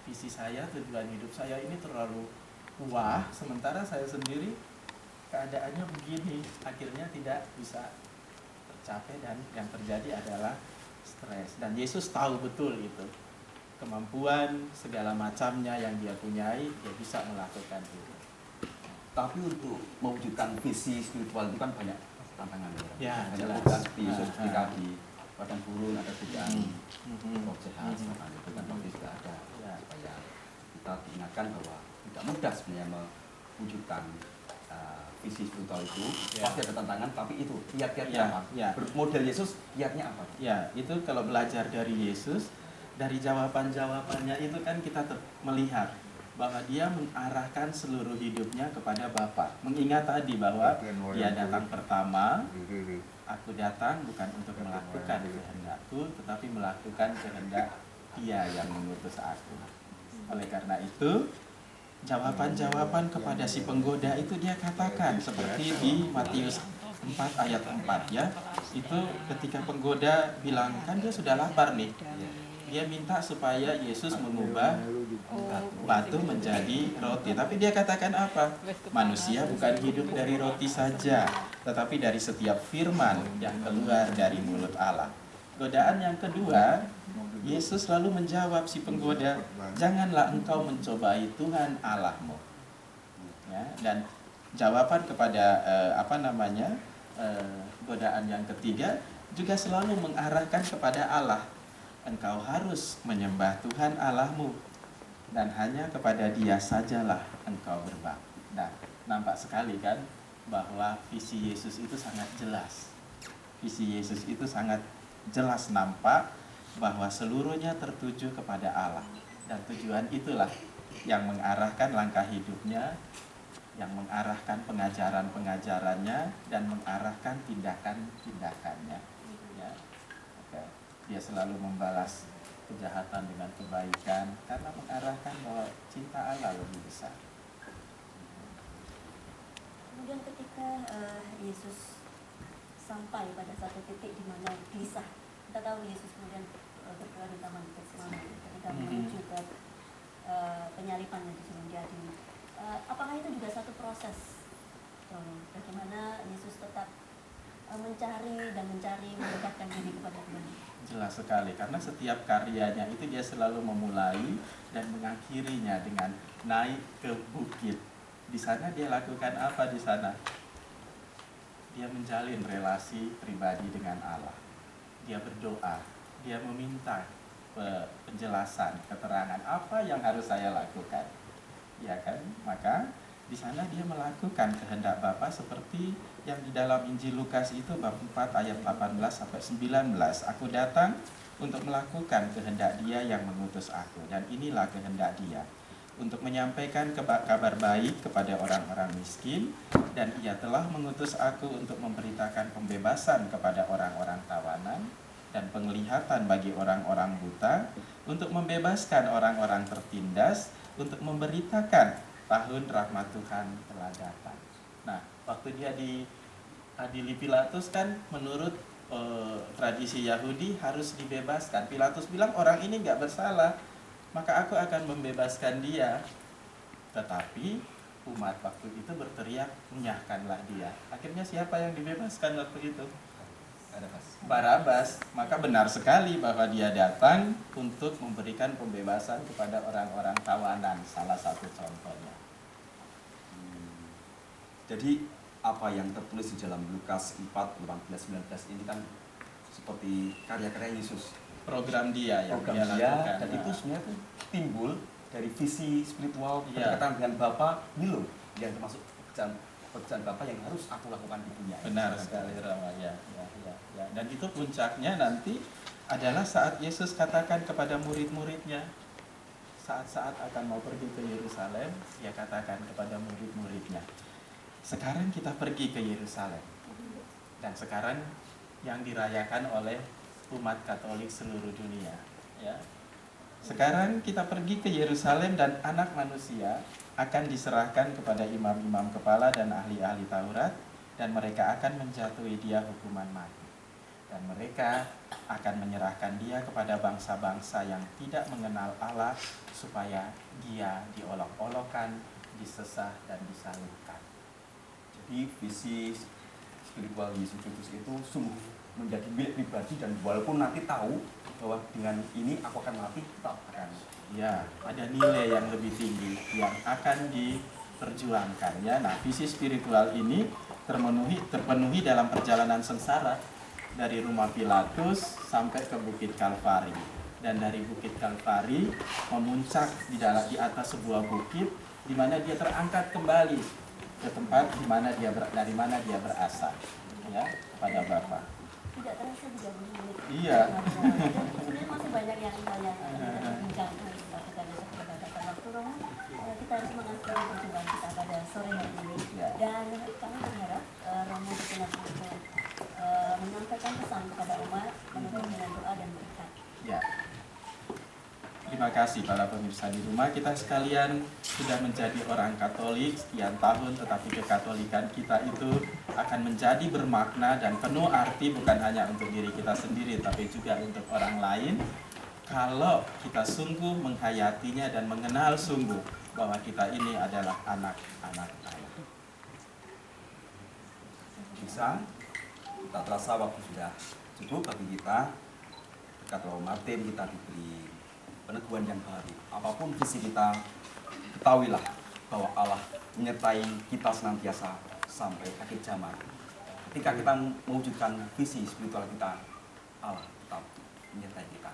visi saya, tujuan hidup saya ini terlalu wah, sementara saya sendiri keadaannya begini, akhirnya tidak bisa tercapai dan yang terjadi adalah stres. Dan Yesus tahu betul itu, kemampuan segala macamnya yang dia punyai, dia bisa melakukan itu. Tapi untuk mewujudkan visi spiritual itu kan banyak tantangan ya. Banyak bukan seperti Yesus ketika di padang gurun ada godaan roh jahat, itu kan pasti sudah ada. Supaya kita diingatkan bahwa tidak mudah sebenarnya mewujudkan visi spiritual itu. Pasti ada tantangan, tapi itu kiat-kiatnya apa? Model Yesus kiatnya apa? Ya, itu kalau belajar dari Yesus, dari jawaban-jawabannya itu kan kita melihat bahwa dia mengarahkan seluruh hidupnya kepada Bapa. Mengingat tadi bahwa dia datang pertama, aku datang bukan untuk melakukan kehendakku, tetapi melakukan kehendak Dia yang mengutus aku. Oleh karena itu, jawaban-jawaban kepada si penggoda itu dia katakan seperti di Matius 4 ayat 4 ya. Itu ketika penggoda bilang, kan dia sudah lapar nih. Dia minta supaya Yesus mengubah batu menjadi roti. Tapi dia katakan apa? Manusia bukan hidup dari roti saja, tetapi dari setiap firman yang keluar dari mulut Allah. Godaan yang kedua, Yesus lalu menjawab si penggoda, janganlah engkau mencobai Tuhan Allahmu. Ya, dan jawaban kepada godaan yang ketiga juga selalu mengarahkan kepada Allah. Engkau harus menyembah Tuhan Allahmu dan hanya kepada Dia sajalah engkau berbakti. Nah, nampak sekali kan bahwa visi Yesus itu sangat jelas. Visi Yesus itu sangat jelas nampak bahwa seluruhnya tertuju kepada Allah. Dan tujuan itulah yang mengarahkan langkah hidupnya, yang mengarahkan pengajaran-pengajarannya, dan mengarahkan tindakan-tindakannya. Ya. Oke. Dia selalu membalas kejahatan dengan kebaikan karena mengarahkan bahwa cinta Allah lebih besar. Kemudian ketika Yesus sampai pada satu titik di mana gelisah, kita tahu Yesus kemudian berdoa di taman Getsemani ketika menuju ke penyalipan yang sudah menjadi. Apakah itu juga satu proses? Bagaimana Yesus tetap mencari mendekatkan diri kepada Tuhan? Jelas sekali, karena setiap karyanya itu dia selalu memulai dan mengakhirinya dengan naik ke bukit. Di sana dia lakukan apa di sana? Dia menjalin relasi pribadi dengan Allah. Dia berdoa, dia meminta penjelasan, keterangan apa yang harus saya lakukan. Ya kan? Maka di sana dia melakukan kehendak Bapa seperti yang di dalam Injil Lukas itu bab 4 ayat 18 sampai 19. Aku datang untuk melakukan kehendak Dia yang mengutus aku, dan inilah kehendak Dia, untuk menyampaikan kabar baik kepada orang-orang miskin, dan Ia telah mengutus aku untuk memberitakan pembebasan kepada orang-orang tawanan dan penglihatan bagi orang-orang buta, untuk membebaskan orang-orang tertindas, untuk memberitakan tahun rahmat Tuhan telah datang. Nah, waktu dia diadili Pilatus kan menurut tradisi Yahudi harus dibebaskan. Pilatus bilang orang ini nggak bersalah, maka aku akan membebaskan dia. Tetapi umat waktu itu berteriak, menyahkanlah dia. Akhirnya siapa yang dibebaskan waktu itu? Barabas. Maka benar sekali bahwa dia datang untuk memberikan pembebasan kepada orang-orang tawanan, salah satu contohnya. Jadi apa yang tertulis di dalam Lukas 4, 18, 19 ini kan seperti karya-karya Yesus, program dia yang dia lakukan, dan itu sebenarnya tuh timbul dari visi spiritual kedekatan dengan Bapa. Ini loh yang termasuk pekerjaan Bapa yang harus aku lakukan di dunia. Benar sekali Rama, ya. Dan itu puncaknya nanti adalah saat Yesus katakan kepada murid-muridnya, saat-saat akan mau pergi ke Yerusalem, dia katakan kepada murid-muridnya, sekarang kita pergi ke Yerusalem, dan sekarang yang dirayakan oleh umat Katolik seluruh dunia, ya. Sekarang kita pergi ke Yerusalem dan anak manusia akan diserahkan kepada imam-imam kepala dan ahli-ahli Taurat, dan mereka akan menjatuhi dia hukuman mati. dan mereka akan menyerahkan dia kepada bangsa-bangsa yang tidak mengenal Allah supaya dia diolok-olokkan, disesah dan disalibkan. Jadi visi spiritual Yesus Kristus itu sungguh menjadi milik pribadi, dan walaupun nanti tahu bahwa dengan ini aku akan mati, tetap akan. Ya, ada nilai yang lebih tinggi yang akan diperjuangkan ya. Nah, visi spiritual ini terpenuhi dalam perjalanan sengsara dari rumah Pilatus sampai ke Bukit Kalvari, dan dari Bukit Kalvari memuncak di atas sebuah bukit di mana dia terangkat kembali ke tempat dari mana dia berasal ya, kepada Bapa. Tidak terasa 30 menit. Iya. Sebenarnya masih banyak yang bincangkan karena keterbatasan waktu, Romo. Kita harus mengakhiri perjumpaan kita pada sore hari ini. Ya. Dan kami berharap Romo betul-betul menyampaikan pesan kepada umat, menutup dengan doa dan berkat. Ya. Terima kasih para pemirsa di rumah. Kita sekalian sudah menjadi orang Katolik sekian tahun, tetapi kekatolikan kita itu akan menjadi bermakna dan penuh arti bukan hanya untuk diri kita sendiri, tapi juga untuk orang lain, kalau kita sungguh menghayatinya dan mengenal sungguh bahwa kita ini adalah anak-anak Allah. Bisa, tak terasa waktu sudah cukup bagi kita. Berkat Roh Martin kita diberi peneguhan yang baru. Apapun visi kita, ketahuilah bahwa Allah menyertai kita senantiasa sampai akhir zaman. Ketika kita mewujudkan visi spiritual kita, Allah tetap menyertai kita.